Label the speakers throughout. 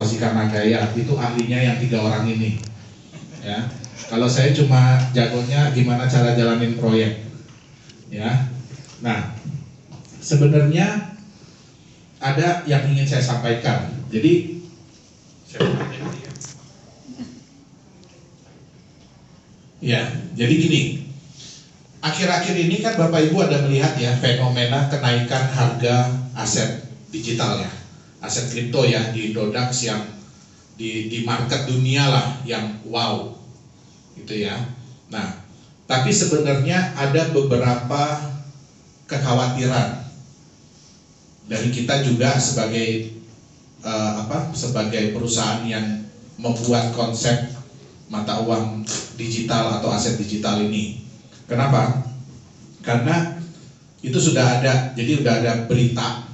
Speaker 1: Jika Nagaya itu ahlinya yang 3 orang ini, ya. Kalau saya cuma jagonya gimana cara jalanin proyek, ya. Nah, sebenarnya ada yang ingin saya sampaikan. Jadi, jadi gini. Akhir-akhir ini kan Bapak Ibu ada melihat ya fenomena kenaikan harga aset digital ya, aset kripto ya di Indodax yang di market dunia lah yang wow, gitu ya. Nah, tapi sebenarnya ada beberapa kekhawatiran dari kita juga sebagai sebagai perusahaan yang membuat konsep mata uang digital atau aset digital ini. Kenapa? Karena itu sudah ada, jadi sudah ada berita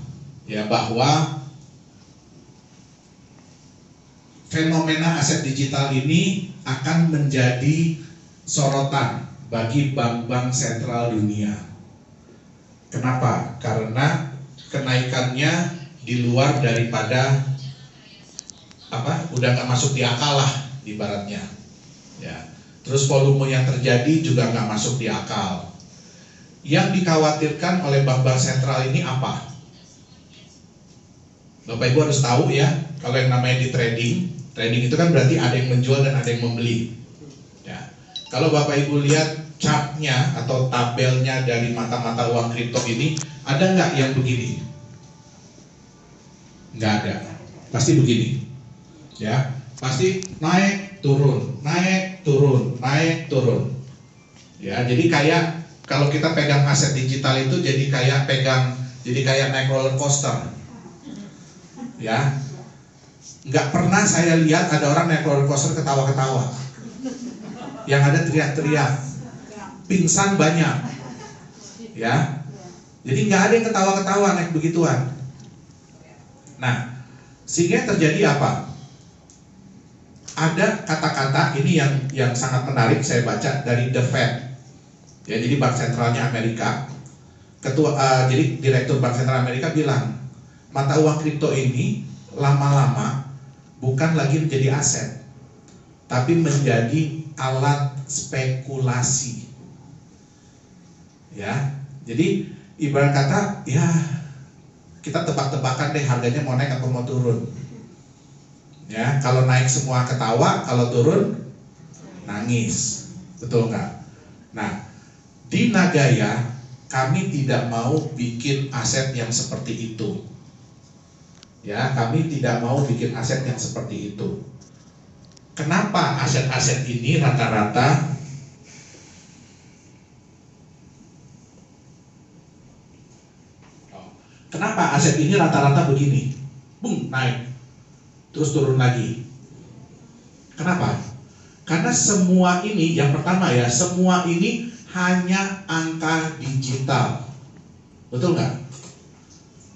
Speaker 1: ya bahwa fenomena aset digital ini akan menjadi sorotan bagi bank-bank sentral dunia. Kenapa? Karena kenaikannya di luar daripada udah nggak masuk di akal lah ibaratnya ya. Terus volume yang terjadi juga nggak masuk di akal. Yang dikhawatirkan oleh bank-bank sentral ini apa? Bapak Ibu harus tahu ya, kalau yang namanya di trading itu kan berarti ada yang menjual dan ada yang membeli. Ya. Kalau Bapak Ibu lihat chartnya atau tabelnya dari mata-mata uang kripto ini, ada nggak yang begini? Nggak ada. Pasti begini. Ya, pasti naik turun, naik turun, naik turun. Ya, jadi kayak kalau kita pegang aset digital itu jadi kayak naik roller coaster. Ya, nggak pernah saya lihat ada orang naik roller coaster ketawa-ketawa. Yang ada teriak-teriak, pingsan banyak. Ya, jadi nggak ada yang ketawa-ketawa naik begituan. Nah, sehingga terjadi apa? Ada kata-kata ini yang sangat menarik saya baca dari The Fed. Ya, jadi Bank Sentralnya Amerika. Jadi Direktur Bank Sentral Amerika bilang, mata uang kripto ini lama-lama bukan lagi menjadi aset, tapi menjadi alat spekulasi. Ya, jadi ibarat kata ya kita tebak-tebakan deh harganya mau naik atau mau turun. Ya, kalau naik semua ketawa, kalau turun nangis, betul nggak? Nah, di Nagaya kami tidak mau bikin aset yang seperti itu. Ya, kami tidak mau bikin aset yang seperti itu. Kenapa aset-aset ini rata-rata begini, bung naik, terus turun lagi. Kenapa? Karena semua ini, yang pertama ya, semua ini hanya angka digital, betul nggak?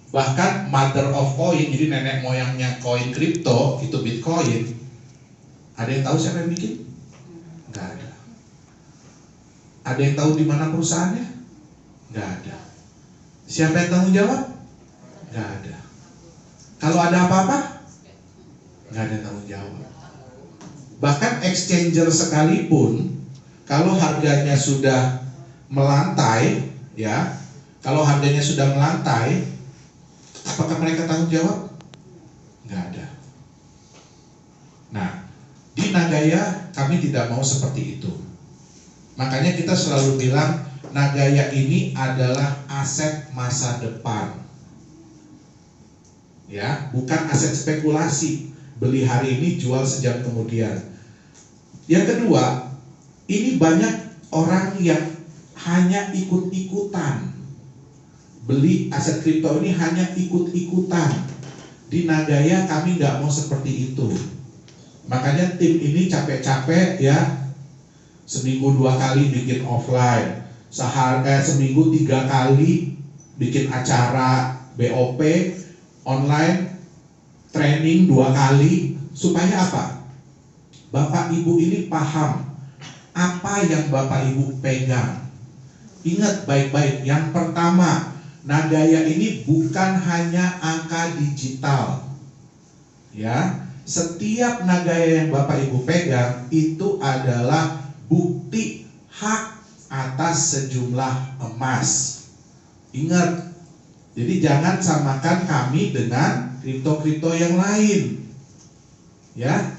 Speaker 1: Bahkan mother of coin, jadi nenek moyangnya koin kripto itu Bitcoin. Ada yang tahu siapa yang bikin? Nggak ada. Ada yang tahu di mana perusahaannya? Nggak ada. Siapa yang tanggung jawab? Nggak ada. Kalau ada apa-apa, nggak ada tanggung jawab. Bahkan exchanger sekalipun, kalau harganya sudah melantai, ya, kalau harganya sudah melantai, apakah mereka tanggung jawab? Nggak ada. Nah, di Nagaya kami tidak mau seperti itu. Makanya kita selalu bilang Nagaya ini adalah aset masa depan. Ya, bukan aset spekulasi. Beli hari ini, jual sejam kemudian. Yang kedua, ini banyak orang yang hanya ikut-ikutan. Beli aset kripto ini hanya ikut-ikutan. Di Nagaya kami nggak mau seperti itu. Makanya tim ini capek-capek ya, seminggu 2 kali bikin offline, seminggu 3 kali bikin acara BOP online, training 2 kali. Supaya apa? Bapak Ibu ini paham apa yang Bapak Ibu pegang. Ingat baik-baik, yang pertama, Nagaya ini bukan hanya angka digital. Ya, setiap Nagaya yang Bapak Ibu pegang itu adalah bukti hak atas sejumlah emas. Ingat, jadi jangan samakan kami dengan kripto-kripto yang lain. Ya,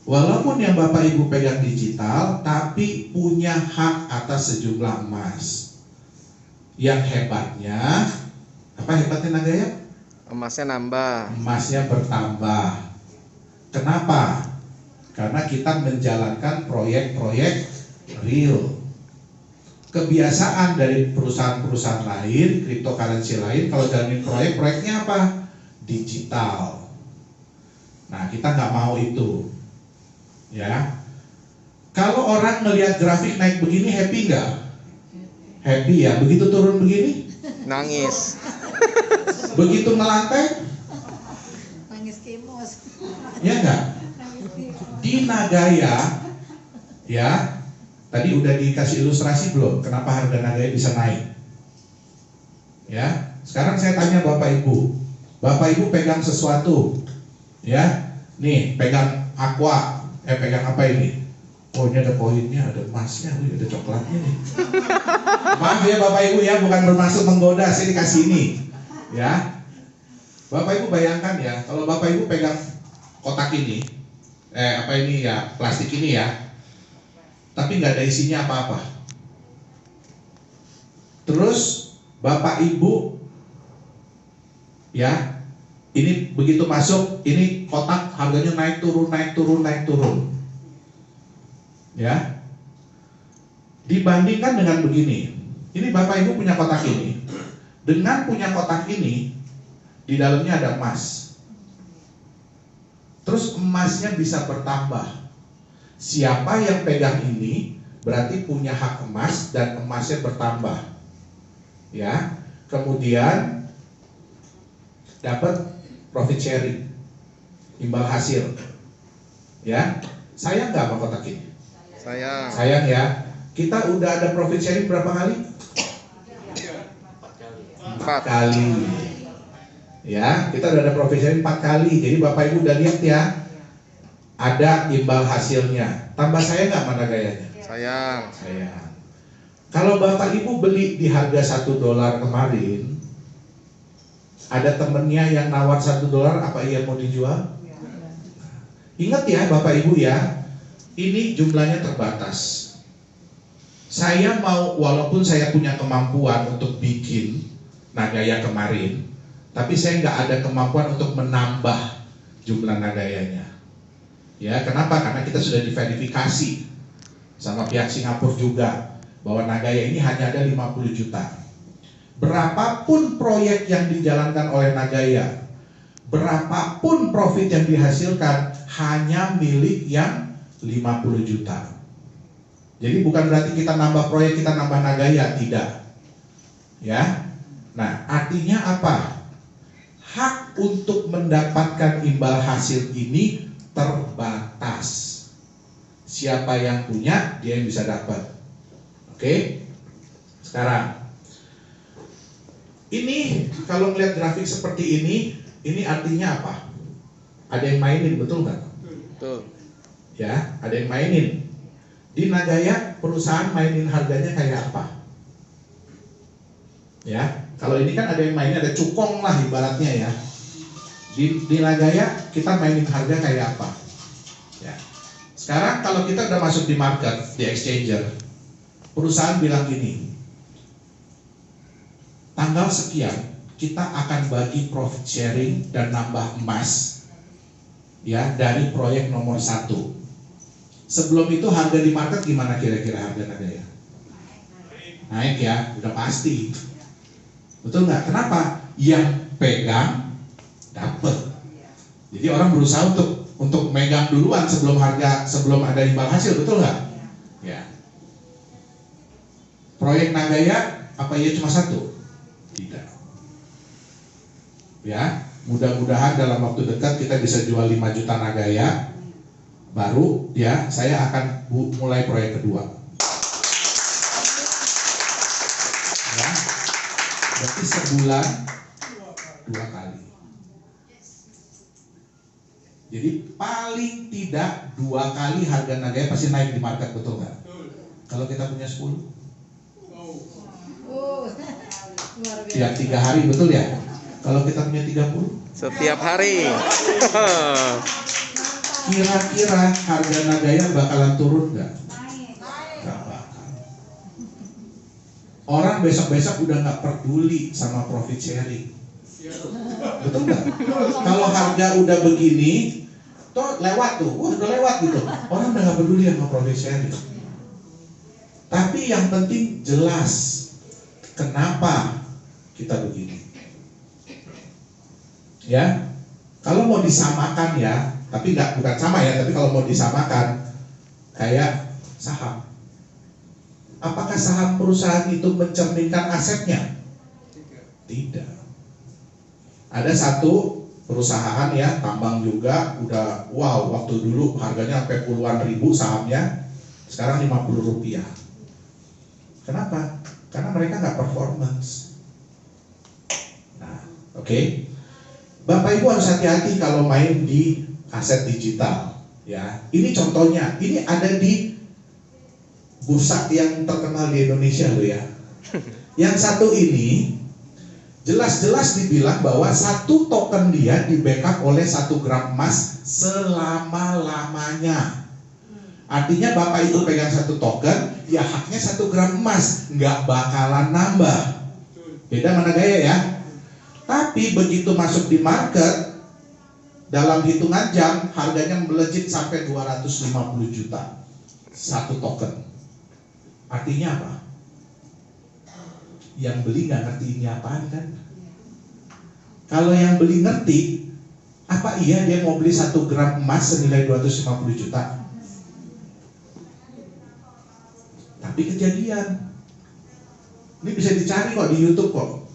Speaker 1: walaupun yang Bapak Ibu pegang digital, tapi punya hak atas sejumlah emas. Yang hebatnya, apa hebatnya Nagaya?
Speaker 2: Emasnya nambah.
Speaker 1: Emasnya bertambah. Kenapa? Karena kita menjalankan proyek-proyek real. Kebiasaan dari perusahaan-perusahaan lain, cryptocurrency lain, kalau jalanin proyeknya apa? Digital. Nah, kita nggak mau itu, ya. Kalau orang melihat grafik naik begini, happy nggak? Happy ya. Begitu turun begini,
Speaker 2: Nangis.
Speaker 1: begitu melantai,
Speaker 3: Nangis kemos.
Speaker 1: ya nggak? Di Nagaya, ya. Tadi udah dikasih ilustrasi belum? Kenapa harga Nagaya bisa naik? Ya. Sekarang saya tanya Bapak Ibu. Bapak Ibu pegang sesuatu, ya, nih pegang aqua, pegang apa ini? Oh, ini ada koinnya, ada emasnya, ada coklatnya nih. Maaf ya Bapak Ibu ya, bukan bermaksud menggoda, saya dikasih ini, ya. Bapak Ibu bayangkan ya, kalau Bapak Ibu pegang kotak ini, apa ini ya, plastik ini ya, tapi nggak ada isinya apa-apa. Terus Bapak Ibu, ya, ini begitu masuk, ini kotak harganya naik turun, naik turun, naik turun. Ya, dibandingkan dengan begini, ini Bapak Ibu punya kotak ini, dengan punya kotak ini, di dalamnya ada emas. Terus emasnya bisa bertambah. Siapa yang pegang ini berarti punya hak emas dan emasnya bertambah. Ya, kemudian dapat profit sharing, imbal hasil. Ya, sayang nggak sama kotak ini?
Speaker 2: Sayang.
Speaker 1: Sayang ya. Kita udah ada profit sharing berapa kali? 4 kali. Ya, kita udah ada profit sharing 4 kali. Jadi Bapak Ibu udah lihat ya, ada imbal hasilnya. Tambah sayang nggak mana gayanya?
Speaker 2: Sayang.
Speaker 1: Sayang. Kalau Bapak Ibu beli di harga $1 kemarin, ada temennya yang nawar $1, apa ia mau dijual? Ingat ya Bapak Ibu ya, ini jumlahnya terbatas. Saya mau, walaupun saya punya kemampuan untuk bikin Nagaya kemarin, tapi saya nggak ada kemampuan untuk menambah jumlah Nagayanya. Ya, kenapa? Karena kita sudah diverifikasi sama pihak Singapura juga bahwa Nagaya ini hanya ada 50 juta. Berapapun proyek yang dijalankan oleh Nagaya, berapapun profit yang dihasilkan, hanya milik yang 50 juta. Jadi bukan berarti kita nambah proyek, kita nambah Nagaya, tidak. Ya. Nah, artinya apa? Hak untuk mendapatkan imbal hasil ini terbatas. Siapa yang punya, dia yang bisa dapat. Oke? Sekarang, ini kalau melihat grafik seperti ini artinya apa? Ada yang mainin, betul nggak?
Speaker 2: Betul.
Speaker 1: Ya, ada yang mainin. Di Nagaya perusahaan mainin harganya kayak apa? Ya, kalau ini kan ada yang mainin, ada cukong lah ibaratnya ya. Di Nagaya kita mainin harga kayak apa? Ya. Sekarang kalau kita udah masuk di market, di exchanger, perusahaan bilang gini, tanggal sekian kita akan bagi profit sharing dan nambah emas, ya, dari proyek nomor 1. Sebelum itu harga di market gimana kira-kira harga Nagaya? Naik ya, udah pasti. Betul nggak? Kenapa? Yang pegang dapat. Jadi orang berusaha untuk megang duluan sebelum ada imbal hasil, betul nggak? Ya. Proyek Nagaya apa ya cuma 1? Tidak. Ya, mudah-mudahan dalam waktu dekat kita bisa jual 5 juta Nagaya. Baru ya saya akan mulai proyek kedua. Ya, berarti sebulan 2 kali. Jadi paling tidak 2 kali harga Nagaya pasti naik di market, betul nggak? Kalau kita punya 10
Speaker 3: Oh, luar biasa.
Speaker 1: tiap 3 hari, betul ya? Kalau kita punya 30,
Speaker 2: Setiap hari.
Speaker 1: kira-kira harga Nagaya bakalan turun nggak? Nggak bakal. Orang besok-besok udah nggak peduli sama profit sharing. Betul nggak? Kalau harga udah begini, toh lewat tuh, udah lewat gitu. Orang udah nggak peduli sama profit sharing. Tapi yang penting jelas kenapa kita begini. Ya, kalau mau disamakan ya, tapi bukan sama ya, tapi kalau mau disamakan kayak saham. Apakah saham perusahaan itu mencerminkan asetnya? Tidak. Ada satu perusahaan ya, tambang juga, udah wow, waktu dulu harganya sampai puluhan ribu sahamnya, sekarang 50 rupiah. Kenapa? Karena mereka nggak performance. Nah, oke. Bapak Ibu harus hati-hati kalau main di aset digital. Ya, ini contohnya. Ini ada di bursa yang terkenal di Indonesia loh ya. Yang satu ini jelas-jelas dibilang bahwa satu token dia di backup oleh 1 gram emas selama-lamanya. Artinya Bapak Ibu pegang 1 token, ya haknya 1 gram emas, nggak bakalan nambah. Beda mana gaya ya? Tapi begitu masuk di market, dalam hitungan jam harganya melejit sampai 250 juta 1 token. Artinya apa? Yang beli nggak ngerti ini apaan kan? Kalau yang beli ngerti, apa iya dia mau beli 1 gram emas senilai 250 juta? Tapi kejadian. Ini bisa dicari kok di YouTube kok.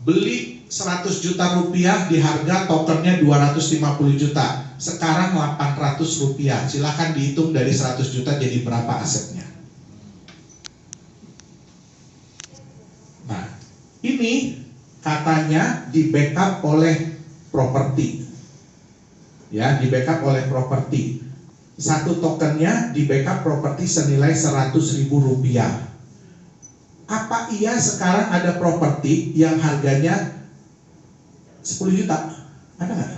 Speaker 1: Beli 100 juta rupiah di harga tokennya 250 juta. Sekarang 800 rupiah. Silahkan dihitung dari 100 juta jadi berapa asetnya. Nah, ini katanya di backup oleh properti. Ya, di backup oleh properti. 1 tokennya di backup properti senilai 100.000 rupiah. Apa iya sekarang ada properti yang harganya 10 juta? Ada nggak?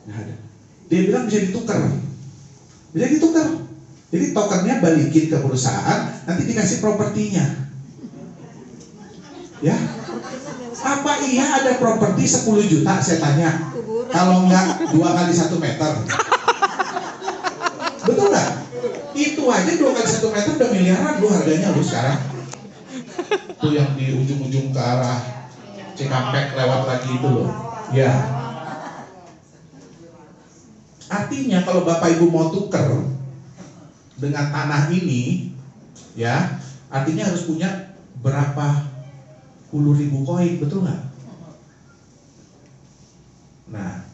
Speaker 1: Nggak ada. Dia bilang bisa ditukar. Bisa ditukar. Jadi tokennya balikin ke perusahaan, nanti dikasih propertinya. Ya. Apa iya ada properti 10 juta? Saya tanya. Kalau nggak 2 kali 1 meter. Betul nggak? Itu aja 2 kali 1 meter udah miliaran lu harganya lu sekarang. Itu yang di ujung-ujung ke arah Cikampek lewat lagi itu loh. Ya. Artinya kalau Bapak Ibu mau tuker dengan tanah ini, ya, artinya harus punya berapa puluh ribu koin, betul nggak? Nah,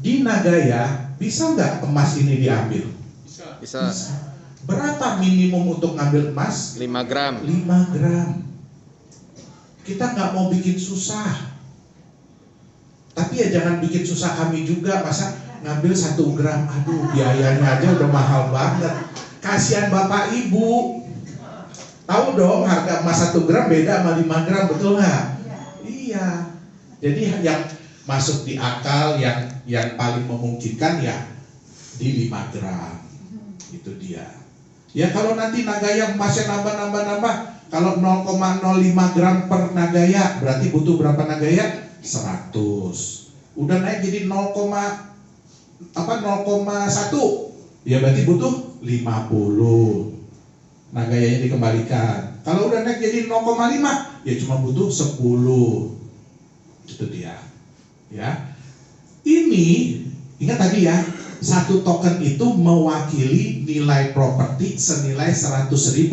Speaker 1: di Nagaya bisa nggak emas ini diambil?
Speaker 2: Bisa.
Speaker 1: Berapa minimum untuk ngambil emas?
Speaker 2: 5 gram.
Speaker 1: 5 gram. Kita nggak mau bikin susah. Tapi ya jangan bikin susah kami juga. Masa ngambil 1 gram? Aduh, biayanya aja udah mahal banget. Kasihan Bapak Ibu. Tahu dong harga emas 1 gram beda sama 5 gram, betul nggak? Iya. Jadi yang masuk di akal, yang paling memungkinkan ya di 5 gram. Itu dia. Ya kalau nanti Nagaya emasnya nambah. Kalau 0,05 gram per Nagaya berarti butuh berapa Nagaya? 100. Udah naik jadi 0,1. Ya berarti butuh 50. Nagayanya dikembalikan. Kalau udah naik jadi 0,5 ya cuma butuh 10. Itu dia. Ya. Ini ingat tadi ya, 1 token itu mewakili nilai properti senilai 100.000.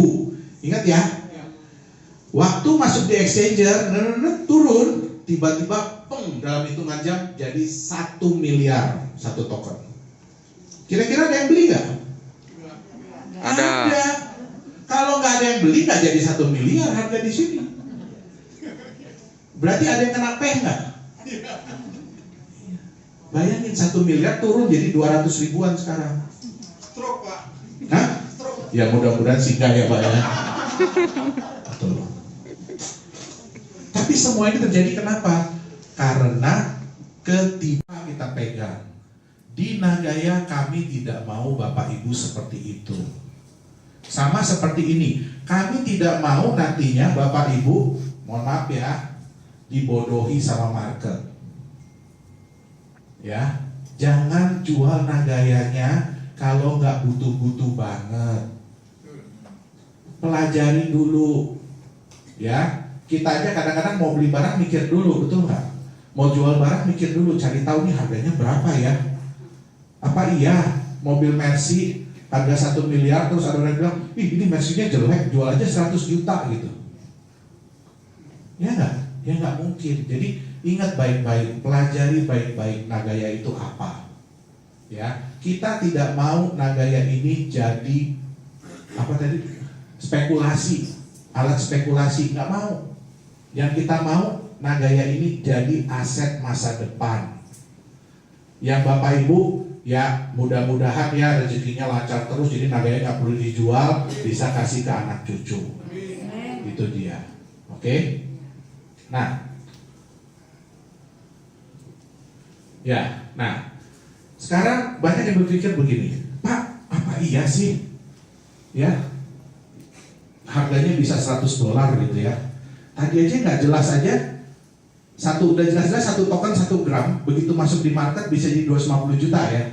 Speaker 1: Ingat ya? Waktu masuk di exchanger, turun, tiba-tiba dalam hitungan jam jadi 1 miliar 1 token. Kira-kira ada yang beli nggak?
Speaker 2: Ada.
Speaker 1: Kalau nggak ada yang beli, nggak jadi 1 miliar harga di sini. Berarti ada yang kena peh nggak? Bayangin 1 miliar turun jadi 200 ribuan sekarang.
Speaker 4: Stroke, Pak.
Speaker 1: Hah? Ya mudah-mudahan singgah ya Pak ya. Betul. Tapi semua ini terjadi kenapa? Karena ketika kita pegang. Di Nagaya kami tidak mau Bapak Ibu seperti itu. Sama seperti ini, kami tidak mau nantinya Bapak Ibu, mohon maaf ya, dibodohi sama market. Ya, jangan jual Nagayanya kalau nggak butuh-butuh banget. Pelajari dulu, ya. Kita aja kadang-kadang mau beli barang mikir dulu, betul nggak? Mau jual barang mikir dulu, cari tahu nih harganya berapa ya. Apa iya mobil Mercy harga 1 miliar terus ada orang bilang, ih ini Mercy-nya jelek, jual aja 100 juta gitu. Ya nggak? Ya nggak mungkin. Jadi ingat baik-baik, pelajari baik-baik Nagaya itu apa. Ya, kita tidak mau Nagaya ini jadi apa tadi? Spekulasi, alat spekulasi, nggak mau. Yang kita mau Nagaya ini jadi aset masa depan. Yang Bapak Ibu ya mudah-mudahan ya rezekinya lancar terus, jadi Nagaya nggak perlu dijual, bisa kasih ke anak cucu. Itu dia. Oke? Nah, ya, nah sekarang banyak yang berpikir begini, Pak, apa iya sih? Ya, harganya bisa $100 gitu ya. Tadi aja nggak jelas aja. Udah jelas-jelas 1 token 1 gram, begitu masuk di market bisa jadi 250 juta ya.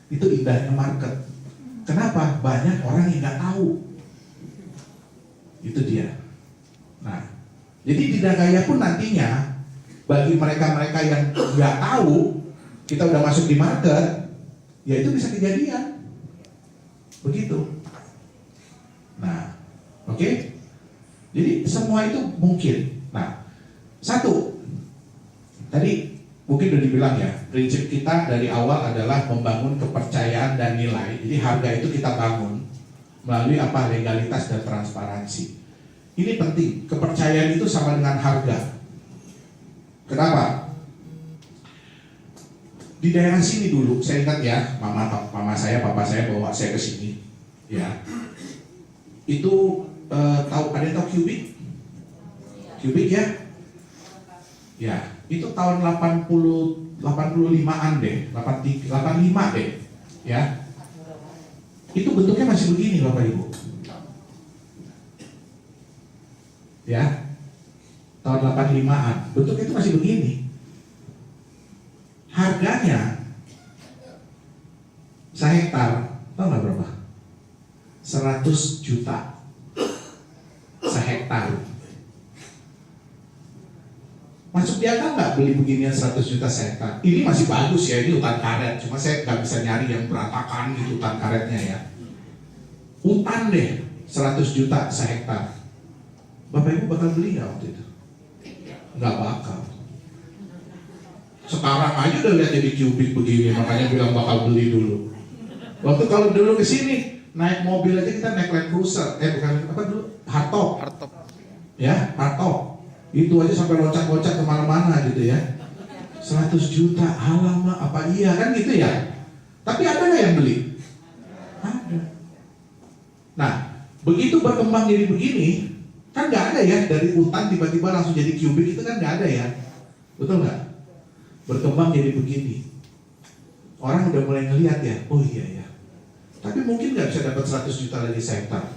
Speaker 1: Itu indahnya market. Kenapa? Banyak orang yang nggak tahu. Itu dia. Nah, jadi di Nagaya pun nantinya bagi mereka-mereka yang nggak tahu kita udah masuk di market, ya itu bisa kejadian. Begitu. Nah, oke? Jadi semua itu mungkin. Nah, satu. Tadi mungkin udah dibilang ya, prinsip kita dari awal adalah membangun kepercayaan dan nilai. Jadi harga itu kita bangun melalui apa? Legalitas dan transparansi. Ini penting, kepercayaan itu sama dengan harga. Kenapa? Di daerah sini dulu, saya ingat ya, mama saya, papa saya bawa saya ke sini. Ya. Itu ada yang tahu Cubic? Cubic ya? Ya. Itu tahun 85-an deh, 85 deh, ya. Itu bentuknya masih begini Bapak Ibu. Ya. Tahun 85-an, bentuknya itu masih begini. Harganya sehektar, tahu nggak berapa? 100 juta sehektar. Masuk di akal nggak beli beginian 100 juta sehektar? Ini masih bagus ya, ini hutan karet. Cuma saya nggak bisa nyari yang berantakan gitu hutan karetnya ya. Hutan deh, 100 juta sehektar. Bapak Ibu bakal beli nggak waktu itu? Nggak bakal. Sekarang aja udah lihat jadi Cubic begini, makanya bilang bakal beli dulu. Waktu kalau dulu kesini naik mobil aja kita naik Land Cruiser, bukan apa dulu, hardtop. Ya, hardtop. Itu aja sampai loncat-loncat kemana-mana gitu ya. 100 juta, alamak apa iya kan gitu ya. Tapi ada nggak yang beli? Ada. Nah, begitu berkembang jadi begini, kan nggak ada ya dari hutan tiba-tiba langsung jadi Cubic, itu kan nggak ada ya. Betul nggak? Berkembang jadi begini. Orang udah mulai ngelihat ya, oh iya ya. Tapi mungkin nggak bisa dapat 100 juta lagi sehektar.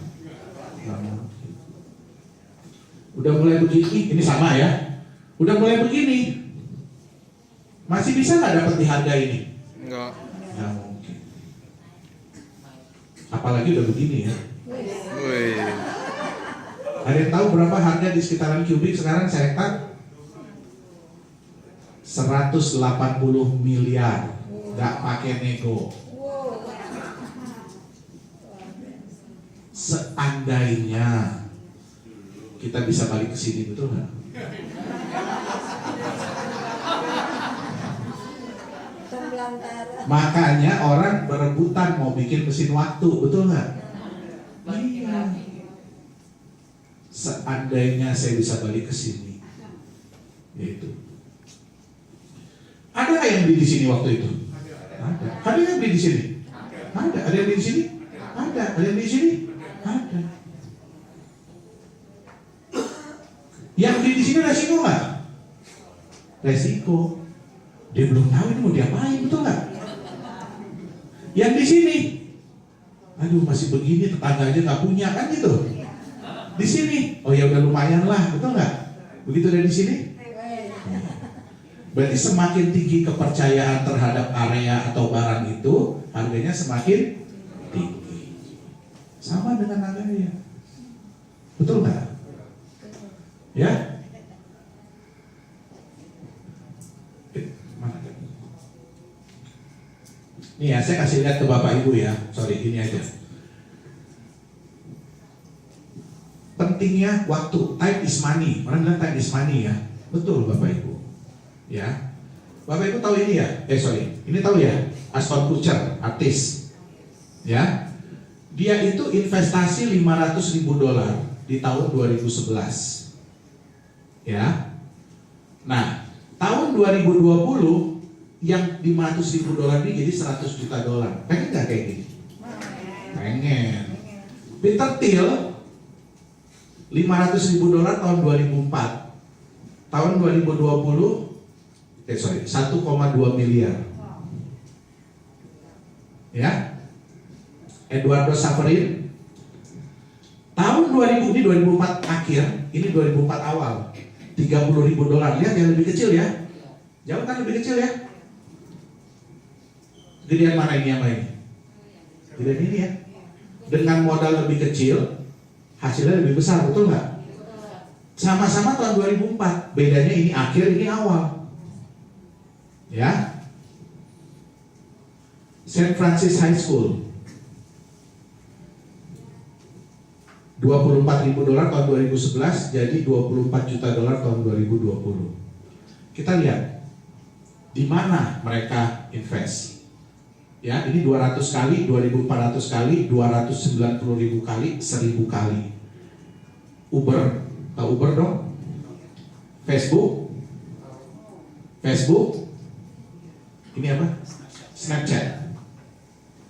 Speaker 1: Udah mulai begini, ini sama ya. Udah mulai begini, masih bisa nggak dapat di harga ini?
Speaker 2: Enggak.
Speaker 1: Nggak mungkin. Apalagi udah begini ya.
Speaker 2: Wih.
Speaker 1: Ada yang tahu berapa harga di sekitaran Cubic sekarang sehektar? 180 miliar, nggak pakai nego. Seandainya kita bisa balik ke sini, betul nggak? Makanya orang berebutan mau bikin mesin waktu, betul nggak? Iya. Seandainya saya bisa balik ke sini, yaitu. Ada nggak yang beli di sini waktu itu? Ada. Ada yang beli di sini? Ada. Ada yang beli di sini? Ada. Ada yang beli di sini? Ada. Yang beli di sini resiko nggak? Resiko. Dia belum tahu ini mau diapain, betul nggak? Yang di sini, aduh masih begini, tetangga aja nggak punya kan gitu. Di sini, oh ya udah lumayan lah, betul nggak? Begitu dari di sini. Berarti semakin tinggi kepercayaan terhadap area atau barang itu, harganya semakin tinggi. Sama dengan harganya, betul nggak? Ya? Nih ya, saya kasih lihat ke Bapak Ibu ya. Sorry, ini aja. Pentingnya waktu, time is money. Orang bilang time is money ya. Betul Bapak Ibu. Ya. Bapak Ibu tahu ini ya? Ini tahu ya? Ashton Kutcher, artis. Ya. Dia itu investasi $500.000 di tahun 2011. Ya. Nah, tahun 2020 yang $500.000 ini jadi $100 juta. Pengen nggak kayak gini? Pengen. Peter Thiel $500.000 tahun 2004. Tahun 2020 1,2 miliar. Ya. Eduardo Saverin tahun 2000 ini 2004 akhir, ini 2004 awal. $30.000. Lihat yang lebih kecil ya. Jauh kan lebih kecil ya. Gedean mana ini yang lain? Gedean ini ya. Dengan modal lebih kecil, hasilnya lebih besar, betul nggak? Sama-sama tahun 2004, bedanya ini akhir, ini awal. Ya. St. Francis High School, $24.000 tahun 2011 jadi $24 juta tahun 2020. Kita lihat di mana mereka invest. Ya, ini 200 kali, 2.400 kali, 290.000 kali, 1.000 kali. Uber, tahu Uber dong? Facebook, ini apa? Snapchat.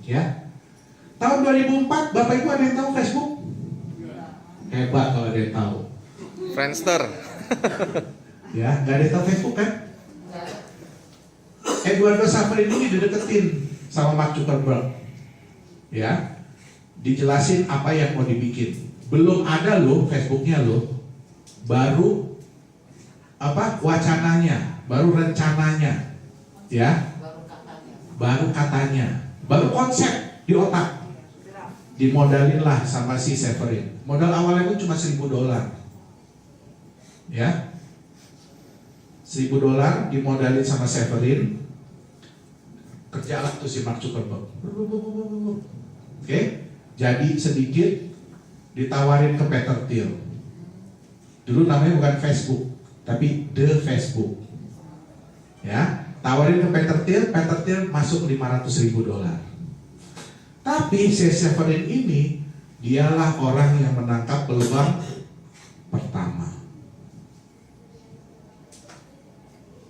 Speaker 1: Ya, tahun 2004, Bapak Ibu ada yang tahu Facebook? Hebat kalau ada yang tahu.
Speaker 2: Friendster.
Speaker 1: Ya, nggak ada yang tahu Facebook kan? Eduardo Saverin ini dideketin sama Mark Zuckerberg. Ya, dijelasin apa yang mau dibikin. Belum ada loh Facebooknya loh, baru apa wacananya, baru rencananya, ya, baru katanya, baru konsep di otak. Dimodalin lah sama si Saverin. Modal awalnya pun cuma $1.000. Ya, $1.000 dimodalin sama Saverin. Kerjalah tuh si Mark Zuckerberg. Oke, jadi sedikit ditawarin ke Peter Thiel. Dulu namanya bukan Facebook, tapi The Facebook. Ya, tawarin ke Peter Thiel masuk $500.000. Tapi si Saverin ini dialah orang yang menangkap peluang pertama.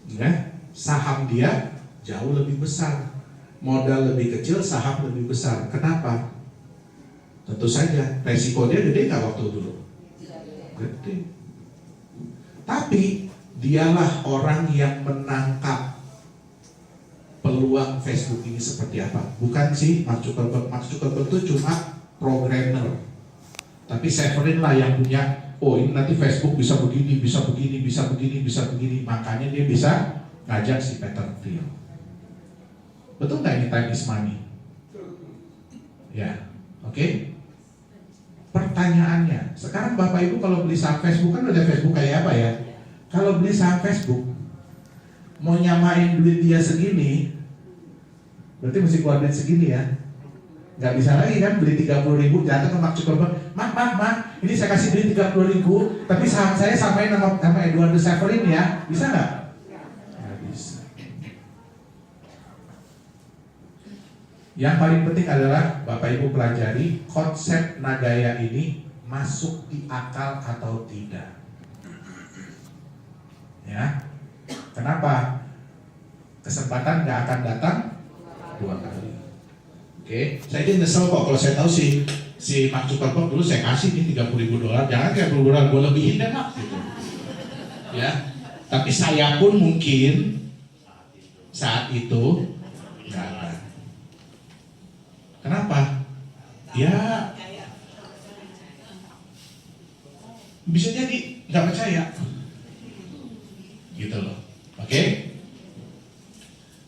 Speaker 1: Ya, saham dia jauh lebih besar, modal lebih kecil, saham lebih besar. Kenapa? Tentu saja resiko dia gede nggak waktu dulu? Gede. Tapi dialah orang yang menangkap peluang Facebook ini seperti apa. Bukan sih Mark Zuckerberg. Mark Zuckerberg itu cuma programmer. Tapi Saverin lah yang punya, oh ini nanti Facebook bisa begini, bisa begini, bisa begini, bisa begini. Makanya dia bisa ngajak si Peter Thiel. Betul nggak ini time is money? Ya, oke. Pertanyaannya, sekarang Bapak Ibu kalau beli saham Facebook kan udah Facebook kayak apa ya? Kalau beli saham Facebook, mau nyamain duit dia segini, berarti mesti keluar duit segini ya. Nggak bisa lagi kan beli 30.000, datang ke Mark Zuckerberg, Mak, ini saya kasih duit 30.000, tapi saham saya samain sama Eduardo Saverin ya, bisa nggak? Nggak bisa. Yang paling penting adalah Bapak Ibu pelajari konsep Nagaya ini masuk di akal atau tidak. Ya, kenapa? Kesempatan nggak akan datang 2 kali. Oke, saya jadi nyesel kok kalau saya tahu si Mark Zuckerberg dulu saya kasih nih $30.000, jangan kayak $30, gue lebihin deh Mark gitu. Ya, tapi saya pun mungkin saat itu nggak akan. Kenapa? Ya bisa jadi nggak percaya, gitu loh. Oke?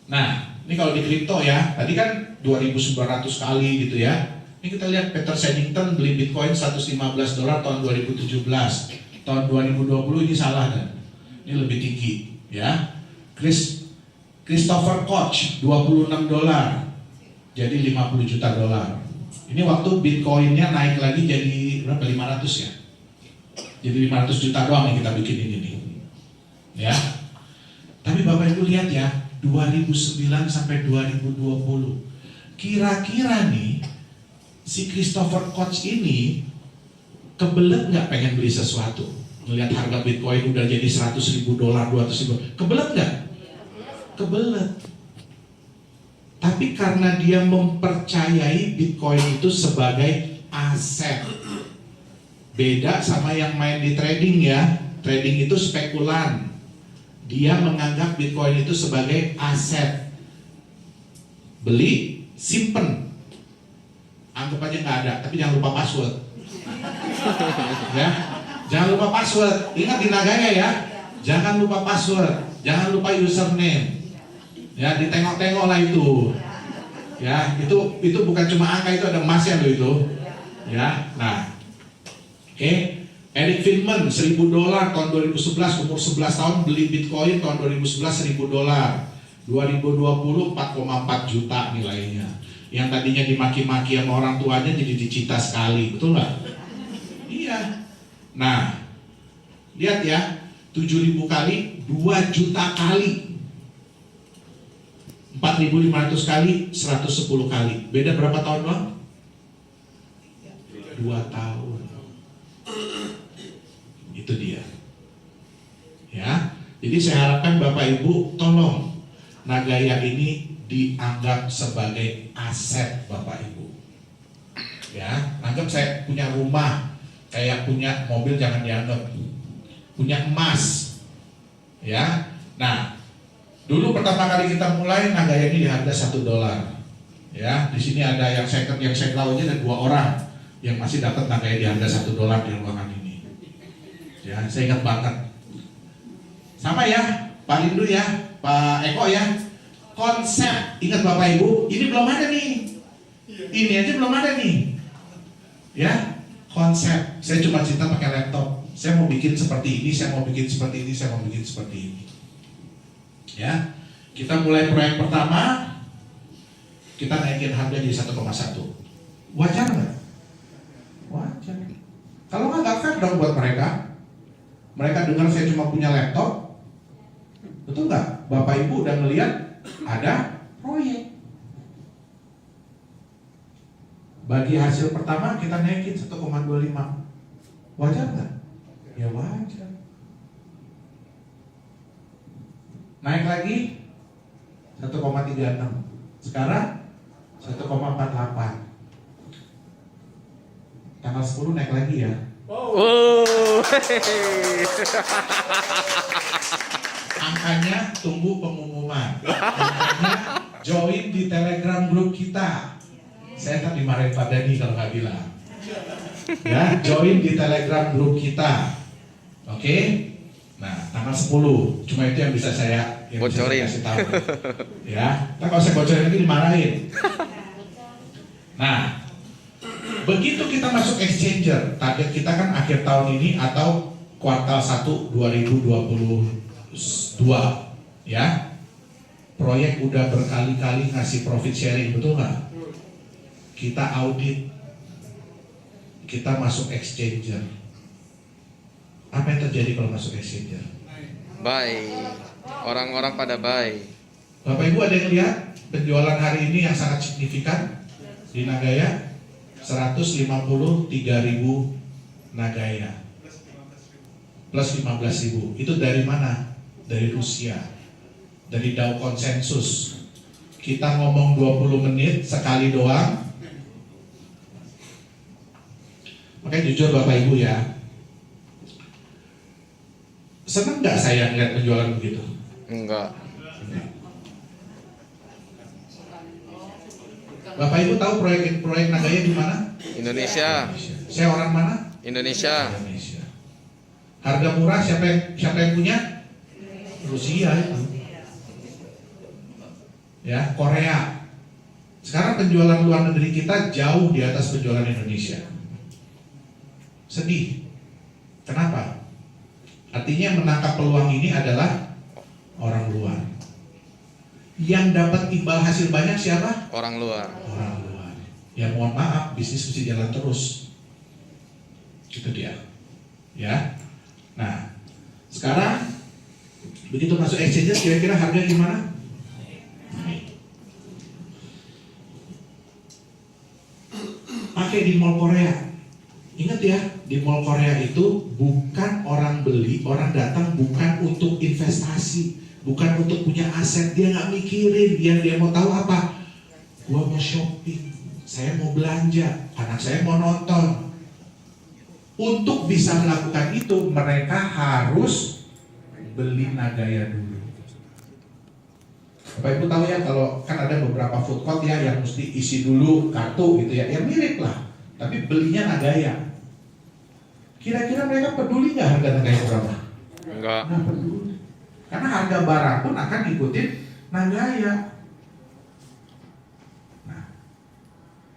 Speaker 1: Nah, ini kalau di kripto ya, tadi kan 2.900 kali gitu ya. Ini kita lihat Peter Sennington beli Bitcoin $115 tahun 2017. Tahun 2020 ini salah kan? Ini lebih tinggi ya. Christopher Koch $26 jadi $50 juta. Ini waktu Bitcoinnya naik lagi jadi berapa? 500 ya. Jadi 500 juta doang yang kita bikin ini nih. Ya. Tapi Bapak Ibu lihat ya, 2009 sampai 2020. Kira-kira nih si Christopher Koch ini kebelet nggak pengen beli sesuatu? Melihat harga Bitcoin udah jadi $100.000, $200.000, kebelet nggak? Kebelet. Tapi karena dia mempercayai Bitcoin itu sebagai aset. Beda sama yang main di trading ya. Trading itu spekulan. Dia menganggap Bitcoin itu sebagai aset. Beli, simpen. Anggap aja nggak ada, tapi jangan lupa password. Ya, jangan lupa password. Ingat di Nagaya ya, jangan lupa password, jangan lupa username. Ya, ditengok-tengok lah itu. Ya, itu bukan cuma angka, itu ada emasnya loh itu. Ya, nah, oke. Eric Friedman $1.000 tahun 2011, umur 11 tahun beli Bitcoin tahun 2011 $1.000. 2020 4,4 juta nilainya. Yang tadinya dimaki-maki sama orang tuanya jadi dicita sekali, betul nggak? Iya. Nah, lihat ya, 7.000 kali, 2 juta kali, 4.500 kali, 110 kali. Beda berapa tahun doang? 2 tahun. Itu dia. Ya, jadi saya harapkan Bapak Ibu tolong Nagaya ini dianggap sebagai aset Bapak Ibu. Ya, anggap saya punya rumah, kayak punya mobil jangan dianggap. Punya emas. Ya. Nah, dulu pertama kali kita mulai Nagaya ini di harga $1. Ya, di sini ada yang second, yang saya tahu aja ada 2 orang yang masih dapat Nagaya di harga $1 di ruangan ini. Ya, saya ingat banget. Sama ya, Pak Lindu ya, Pak Eko ya. Konsep, ingat Bapak Ibu, ini belum ada nih. Ini aja belum ada nih. Ya, konsep. Saya cuma cinta pakai laptop. Saya mau bikin seperti ini, saya mau bikin seperti ini, saya mau bikin seperti ini. Ya, kita mulai proyek pertama, kita naikin harga jadi 1,1. Wajar nggak? Wajar. Kalau nggak fair dong buat mereka. Mereka dengar saya cuma punya laptop, betul nggak? Bapak Ibu udah ngelihat ada proyek. Bagi hasil pertama kita naikin 1,25. Wajar nggak? Ya wajar. Naik lagi 1,36. Sekarang 1,48. Tanggal 10 naik lagi ya.
Speaker 2: Oh.
Speaker 1: Angkanya tunggu pengumuman. Angkanya join di Telegram grup kita. Saya tak dimarahin Pak Dani kalau nggak bilang. Ya, join di Telegram grup kita. Oke? Nah, tanggal 10. Cuma itu yang bisa saya
Speaker 2: bocorin.
Speaker 1: kasih tahu. Ya, nah, kalau saya bocorin lagi dimarahin. Nah, begitu kita masuk exchanger, target kita kan akhir tahun ini atau kuartal 1 2022, ya. Proyek udah berkali-kali ngasih profit sharing, betul nggak? Kita audit, kita masuk exchanger. Apa yang terjadi kalau masuk exchanger?
Speaker 2: Baik. Orang-orang pada baik.
Speaker 1: Bapak Ibu ada yang lihat penjualan hari ini yang sangat signifikan di Nagaya? 153.000 Nagaya plus 15.000. Itu dari mana? Dari Rusia. dari Dow Konsensus. Kita ngomong 20 menit sekali doang. Makanya jujur Bapak Ibu ya, senang nggak saya lihat penjualan begitu?
Speaker 2: Enggak.
Speaker 1: Bapak Ibu tahu proyek Nagaya di mana?
Speaker 2: Indonesia.
Speaker 1: Saya orang mana?
Speaker 2: Indonesia.
Speaker 1: Indonesia. Harga murah siapa yang punya? Rusia itu. Ya, Korea. Sekarang penjualan luar negeri kita jauh di atas penjualan Indonesia. Sedih. Kenapa? Artinya yang menangkap peluang ini adalah orang luar. Yang dapat imbal hasil banyak siapa?
Speaker 2: Orang luar.
Speaker 1: Orang luar. Ya mohon maaf, bisnis mesti jalan terus. Itu dia. Ya. Nah, sekarang begitu masuk exchange, kira-kira harga gimana? Naik. Pakai di mall Korea. Ingat ya, di mall Korea itu bukan orang beli, orang datang bukan untuk investasi, bukan untuk punya aset. Dia nggak mikirin, dia mau tahu apa? Gua mau shopping, saya mau belanja, anak saya mau nonton. Untuk bisa melakukan itu, mereka harus beli Nagaya dulu. Bapak Ibu tahu ya, kalau kan ada beberapa food court ya yang mesti isi dulu kartu gitu ya, yang mirip lah, tapi belinya Nagaya. Kira-kira mereka peduli nggak harga Nagaya berapa?
Speaker 2: Enggak.
Speaker 1: Nggak peduli, karena harga barang pun akan ikutin Nagaya. Nah,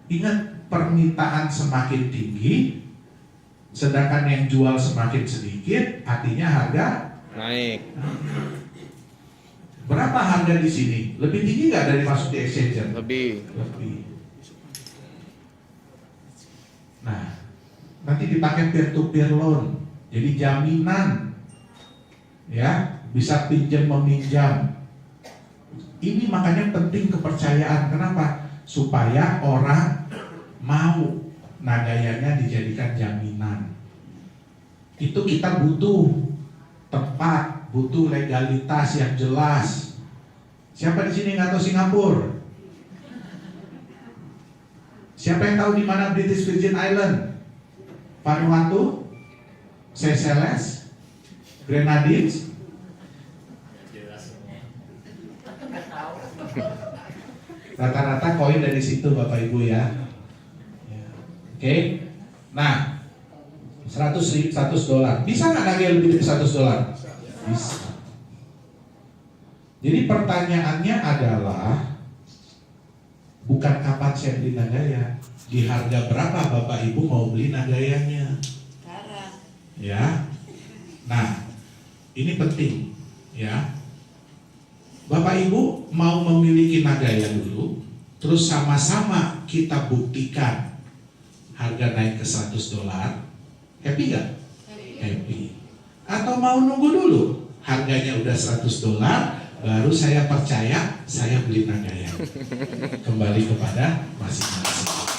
Speaker 1: ingat, permintaan semakin tinggi, sedangkan yang jual semakin sedikit, artinya harga
Speaker 2: Naik.
Speaker 1: berapa harga di sini? Lebih tinggi nggak dari masuk di exchange?
Speaker 2: Lebih.
Speaker 1: Lebih. Nah, nanti dipakai peer-to-peer loan, jadi jaminan, ya, bisa pinjam meminjam. Ini makanya penting kepercayaan. Kenapa? Supaya orang mau Nagayanya dijadikan jaminan. Itu kita butuh tempat, butuh legalitas yang jelas. Siapa di sini nggak tahu Singapura? Siapa yang tahu di mana British Virgin Island, Vanuatu, Seychelles, Grenadines? Rata-rata koin dari situ Bapak Ibu ya. Oke. Nah, $100 bisa nggak Nagaya lebih dari $100? Bisa. Jadi pertanyaannya adalah bukan kapan saya beli Nagaya, di harga berapa Bapak Ibu mau beli Nagayanya?
Speaker 3: Sekarang.
Speaker 1: Ya. Nah, ini penting ya. Bapak Ibu mau memiliki Nagaya dulu, terus sama-sama kita buktikan harga naik ke $100, happy gak? Happy. Atau mau nunggu dulu harganya udah $100, baru saya percaya, saya beli Nagaya. Kembali kepada masing-masing.